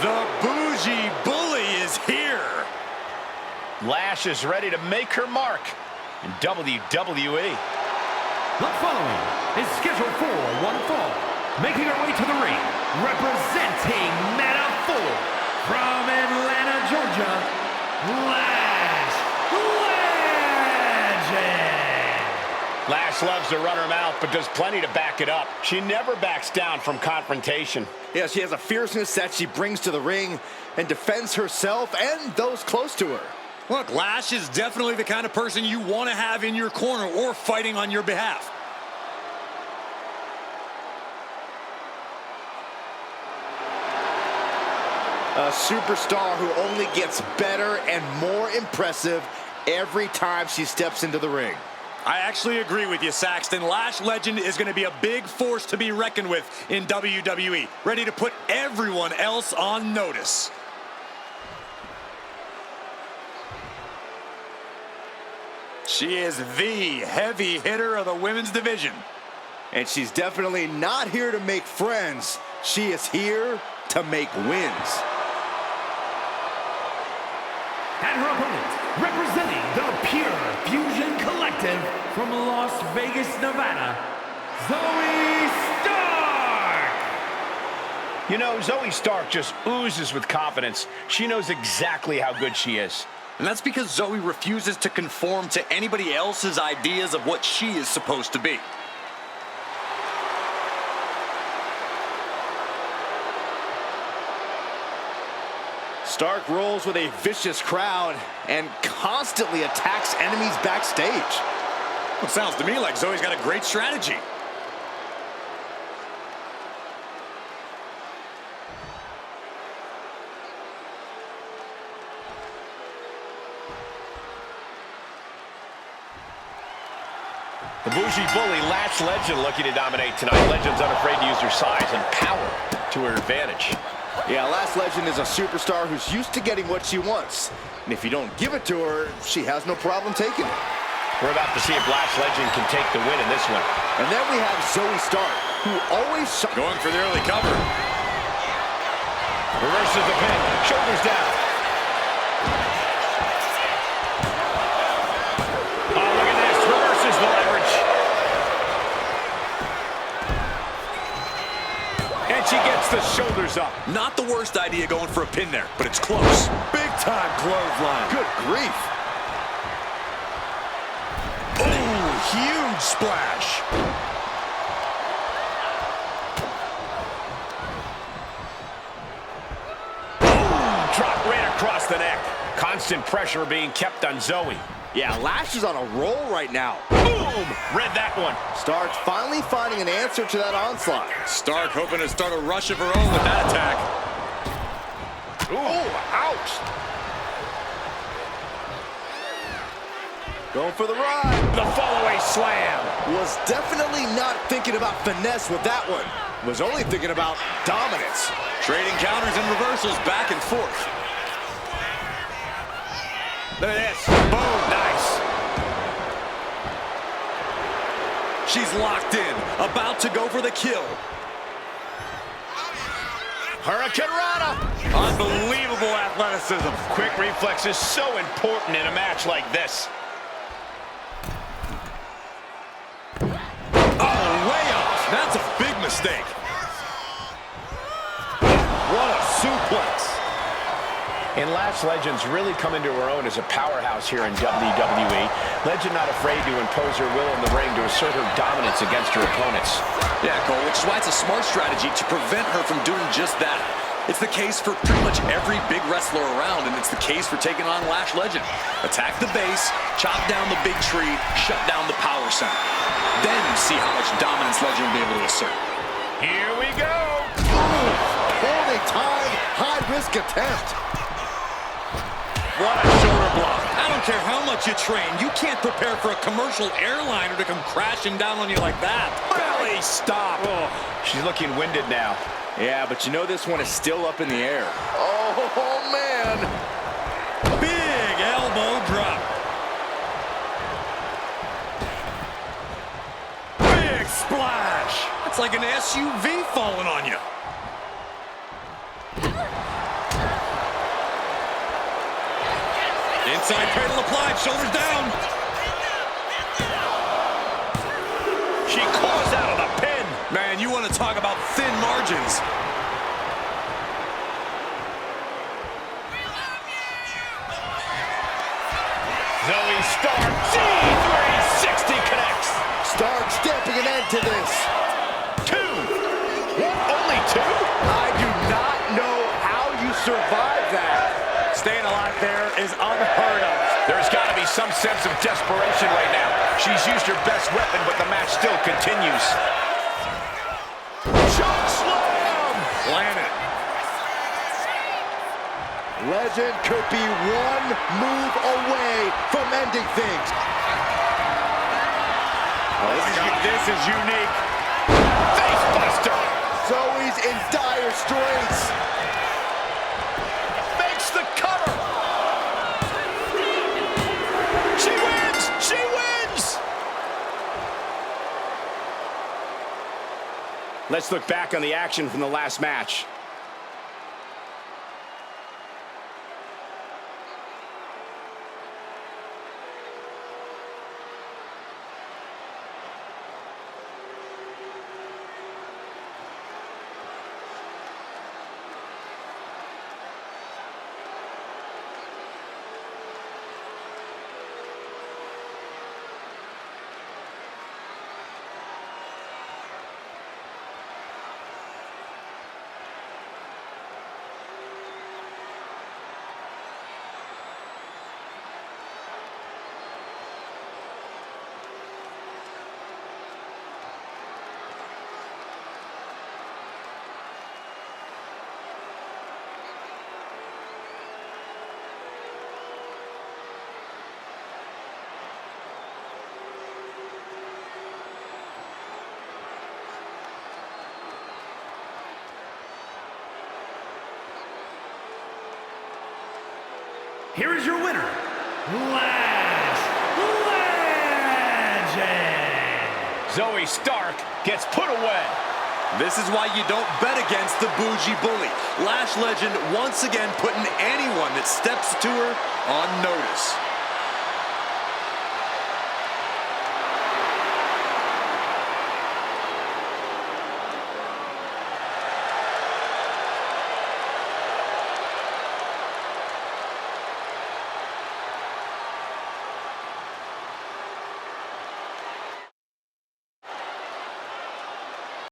The bougie bully is here. Lash is ready to make her mark in WWE. The following is scheduled for one fall. Making her way to the ring, representing Meta-4 from Atlanta, Georgia, Lash Legend. Lash loves to run her mouth, but does plenty to back it up. She never backs down from confrontation. Yeah, she has a fierceness that she brings to the ring and defends herself and those close to her. Look, Lash is definitely the kind of person you want to have in your corner or fighting on your behalf. A superstar who only gets better and more impressive every time she steps into the ring. I actually agree with you, Saxton. Lash Legend is going to be a big force to be reckoned with in WWE, ready to put everyone else on notice. She is the heavy hitter of the women's division. And she's definitely not here to make friends. She is here to make wins. And her opponent, representing the Pure Fusion Collective from Las Vegas, Nevada, Zoey Stark! You know, Zoey Stark just oozes with confidence. She knows exactly how good she is. And that's because Zoey refuses to conform to anybody else's ideas of what she is supposed to be. Stark rolls with a vicious crowd and constantly attacks enemies backstage. It sounds to me like Zoey's got a great strategy. The bougie bully, Lash Legend, looking to dominate tonight. Legend's unafraid to use her size and power to her advantage. Yeah, Lash Legend is a superstar who's used to getting what she wants. And if you don't give it to her, she has no problem taking it. We're about to see if Lash Legend can take the win in this one. And then we have Zoey Stark, who always going for the early cover. Reverses the pin, shoulders down. Oh, look at this, reverses the leverage. And she gets the shoulders up. Not the worst idea going for a pin there, but it's close. Big time clothesline. Good grief. Oh, huge splash. Boom, drop right across the neck. Constant pressure being kept on Zoey. Yeah, Lash is on a roll right now. Boom, read that one. Stark's finally finding an answer to that onslaught. Stark hoping to start a rush of her own with that attack. Ooh, ouch. Going for the ride. The follow-away slam. Was definitely not thinking about finesse with that one. Was only thinking about dominance. Trading counters and reversals back and forth. Look at this. Boom, nice. She's locked in, about to go for the kill. Hurricane Rana. Unbelievable athleticism. Quick reflex is so important in a match like this. Oh, way off. That's a big mistake. What a suplex. And Lash Legend's really come into her own as a powerhouse here in WWE. Legend not afraid to impose her will in the ring to assert her dominance against her opponents. Yeah, Cole, which is why it's a smart strategy to prevent her from doing just that. It's the case for pretty much every big wrestler around, and it's the case for taking on Lash Legend. Attack the base, chop down the big tree, shut down the power center. Then see how much dominance Legend will be able to assert. Here we go. Poorly timed, high-risk attempt. What a shoulder block. I don't care how much you train. You can't prepare for a commercial airliner to come crashing down on you like that. Belly stop. Oh, she's looking winded now. Yeah, but you know this one is still up in the air. Oh, man. Big elbow drop. Big splash. It's like an SUV falling on you. Inside cradle applied, shoulders down. She claws out of the pin. Man, you want to talk about thin margins. Zoey Stark, G360 connects. Stark stamping an end to this. 2. What, only 2? I do not know how you survive that. Staying alive there is unheard of. There's got to be some sense of desperation right now. She's used her best weapon, but the match still continues. Choke slam! Planet. Legend could be one move away from ending things. This is unique. Face buster! Zoey's in dire straits. Makes the cover! She wins! She wins! Let's look back on the action from the last match. Here is your winner, Lash Legend. Zoey Stark gets put away. This is why you don't bet against the bougie bully. Lash Legend once again putting anyone that steps to her on notice.